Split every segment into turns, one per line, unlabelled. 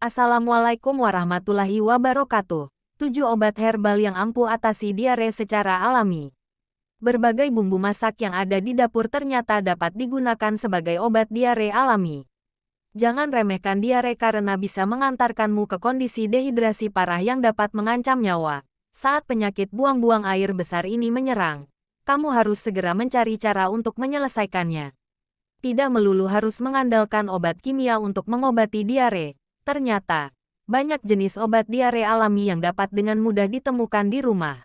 Assalamualaikum warahmatullahi wabarakatuh. 7 obat herbal yang ampuh atasi diare secara alami. Berbagai bumbu masak yang ada di dapur ternyata dapat digunakan sebagai obat diare alami. Jangan remehkan diare karena bisa mengantarkanmu ke kondisi dehidrasi parah yang dapat mengancam nyawa. Saat penyakit buang-buang air besar ini menyerang, kamu harus segera mencari cara untuk menyelesaikannya. Tidak melulu harus mengandalkan obat kimia untuk mengobati diare. Ternyata, banyak jenis obat diare alami yang dapat dengan mudah ditemukan di rumah.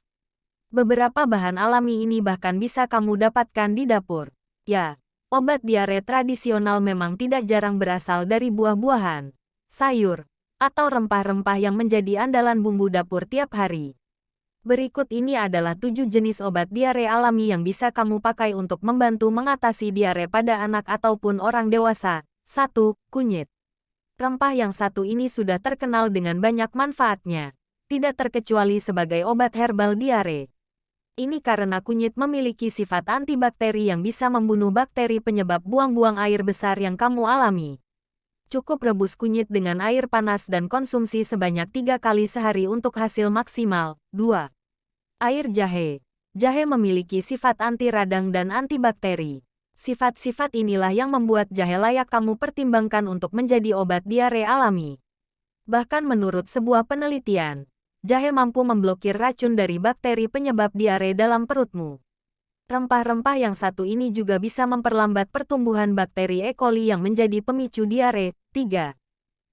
Beberapa bahan alami ini bahkan bisa kamu dapatkan di dapur. Ya, obat diare tradisional memang tidak jarang berasal dari buah-buahan, sayur, atau rempah-rempah yang menjadi andalan bumbu dapur tiap hari. Berikut ini adalah 7 jenis obat diare alami yang bisa kamu pakai untuk membantu mengatasi diare pada anak ataupun orang dewasa. 1. Kunyit. Rempah yang satu ini sudah terkenal dengan banyak manfaatnya, tidak terkecuali sebagai obat herbal diare. Ini karena kunyit memiliki sifat antibakteri yang bisa membunuh bakteri penyebab buang-buang air besar yang kamu alami. Cukup rebus kunyit dengan air panas dan konsumsi sebanyak 3 kali sehari untuk hasil maksimal. 2. Air jahe. Jahe memiliki sifat anti radang dan antibakteri. Sifat-sifat inilah yang membuat jahe layak kamu pertimbangkan untuk menjadi obat diare alami. Bahkan menurut sebuah penelitian, jahe mampu memblokir racun dari bakteri penyebab diare dalam perutmu. Rempah-rempah yang satu ini juga bisa memperlambat pertumbuhan bakteri E. coli yang menjadi pemicu diare. 3.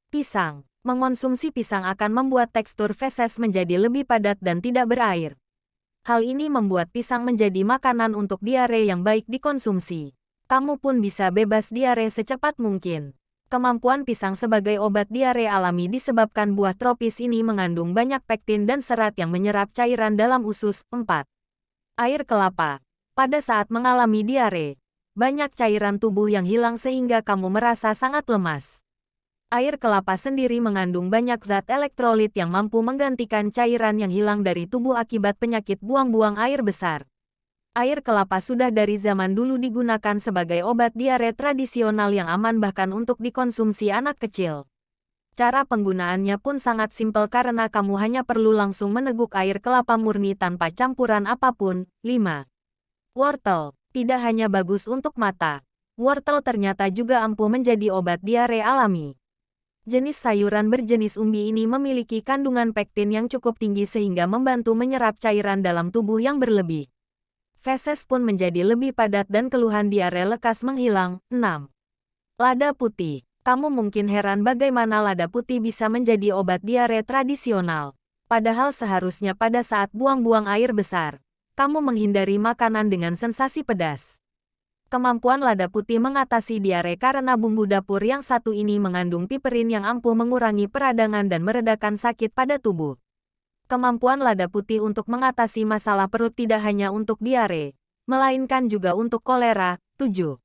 Pisang. Mengonsumsi pisang akan membuat tekstur feses menjadi lebih padat dan tidak berair. Hal ini membuat pisang menjadi makanan untuk diare yang baik dikonsumsi. Kamu pun bisa bebas diare secepat mungkin. Kemampuan pisang sebagai obat diare alami disebabkan buah tropis ini mengandung banyak pektin dan serat yang menyerap cairan dalam usus. 4. Air kelapa. Pada saat mengalami diare, banyak cairan tubuh yang hilang sehingga kamu merasa sangat lemas. Air kelapa sendiri mengandung banyak zat elektrolit yang mampu menggantikan cairan yang hilang dari tubuh akibat penyakit buang-buang air besar. Air kelapa sudah dari zaman dulu digunakan sebagai obat diare tradisional yang aman bahkan untuk dikonsumsi anak kecil. Cara penggunaannya pun sangat simpel karena kamu hanya perlu langsung meneguk air kelapa murni tanpa campuran apapun. 5. Wortel. Tidak hanya bagus untuk mata, wortel ternyata juga ampuh menjadi obat diare alami. Jenis sayuran berjenis umbi ini memiliki kandungan pektin yang cukup tinggi sehingga membantu menyerap cairan dalam tubuh yang berlebih. Feses pun menjadi lebih padat dan keluhan diare lekas menghilang. 6. Lada putih. Kamu mungkin heran bagaimana lada putih bisa menjadi obat diare tradisional. Padahal seharusnya pada saat buang-buang air besar, kamu menghindari makanan dengan sensasi pedas. Kemampuan lada putih mengatasi diare karena bumbu dapur yang satu ini mengandung piperin yang ampuh mengurangi peradangan dan meredakan sakit pada tubuh. Kemampuan lada putih untuk mengatasi masalah perut tidak hanya untuk diare, melainkan juga untuk kolera. 7.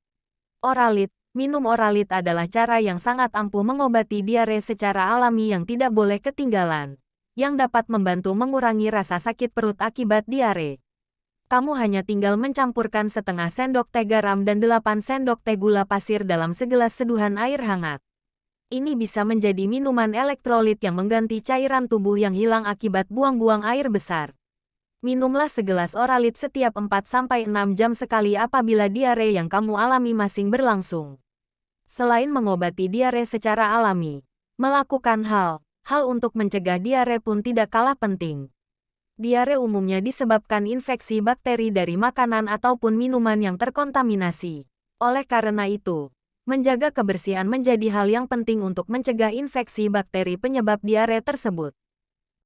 Oralit. Minum oralit adalah cara yang sangat ampuh mengobati diare secara alami yang tidak boleh ketinggalan, yang dapat membantu mengurangi rasa sakit perut akibat diare. Kamu hanya tinggal mencampurkan setengah sendok teh garam dan 8 sendok teh gula pasir dalam segelas seduhan air hangat. Ini bisa menjadi minuman elektrolit yang mengganti cairan tubuh yang hilang akibat buang-buang air besar. Minumlah segelas oralit setiap 4-6 jam sekali apabila diare yang kamu alami masih berlangsung. Selain mengobati diare secara alami, melakukan hal untuk mencegah diare pun tidak kalah penting. Diare umumnya disebabkan infeksi bakteri dari makanan ataupun minuman yang terkontaminasi. Oleh karena itu, menjaga kebersihan menjadi hal yang penting untuk mencegah infeksi bakteri penyebab diare tersebut.